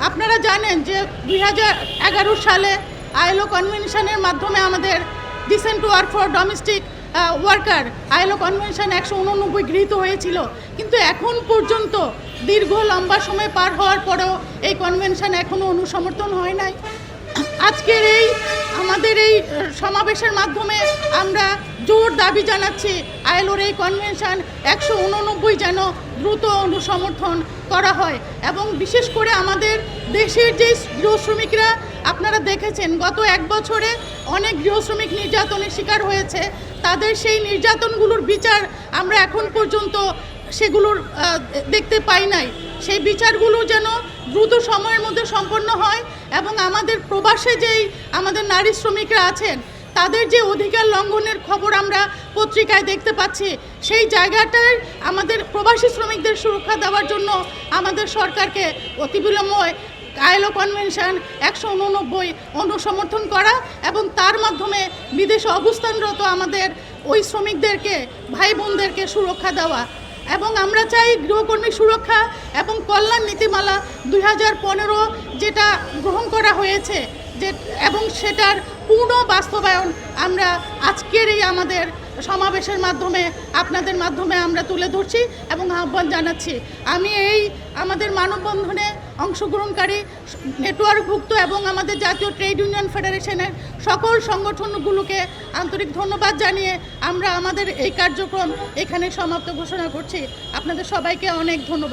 আপনারা জানেন যে 2011 সালে আইএলও কনভেনশনের মাধ্যমে আমাদের decent work for domestic worker ILO convention 189 গৃহীত হয়েছিল, কিন্তু এখন পর্যন্ত দীর্ঘ লম্বা সময় পার হওয়ার পরেও এই কনভেনশন এখনও অনুসমর্থন হয় নাই। আজকের আমাদের এই সমাবেশের মাধ্যমে আমরা জোর দাবি জানাচ্ছি আইএলওর এই কনভেনশন 189 যেন দ্রুত অনুসমর্থন করা হয়। এবং বিশেষ করে আমাদের দেশের যে গৃহ শ্রমিকরা, আপনারা দেখেছেন গত 1 বছরে অনেক গৃহ শ্রমিক নির্যাতনের শিকার হয়েছে, তাদের সেই নির্যাতনগুলোর বিচার আমরা এখন পর্যন্ত সেগুলোর দেখতে পাই নাই। সেই বিচারগুলো যেন দ্রুত সময়ের মধ্যে সম্পন্ন হয় এবং আমাদের প্রবাসে যেই আমাদের নারী শ্রমিকরা আছেন তাদের যে অধিকার লঙ্ঘনের খবর আমরা পত্রিকায় দেখতে পাচ্ছি, সেই জায়গাটায় আমাদের প্রবাসী শ্রমিকদের সুরক্ষা দেওয়ার জন্য আমাদের সরকারকে অতিবিলম্বে আইএলও কনভেনশন 189 অনুসমর্থন করা এবং তার মাধ্যমে বিদেশে অবস্থানরত আমাদের ওই শ্রমিকদেরকে, ভাই বোনদেরকে সুরক্ষা দেওয়া। এবং আমরা চাই গৃহকর্মী সুরক্ষা এবং কল্যাণ নীতিমালা 2015 যেটা গ্রহণ করা হয়েছে এবং সেটার পূর্ণ বাস্তবায়ন আমরা আজকের এই আমাদের সমাবেশের মাধ্যমে আপনাদের মাধ্যমে আমরা তুলে ধরছি এবং আহ্বান জানাচ্ছি। আমি এই আমাদের মানববন্ধনে অংশগ্রহণকারী নেটওয়ার্কভুক্ত এবং আমাদের জাতীয় ট্রেড ইউনিয়ন ফেডারেশনের সকল সংগঠনগুলোকে আন্তরিক ধন্যবাদ জানিয়ে আমরা আমাদের এই কার্যক্রম এখানে সমাপ্ত ঘোষণা করছি। আপনাদের সবাইকে অনেক ধন্যবাদ।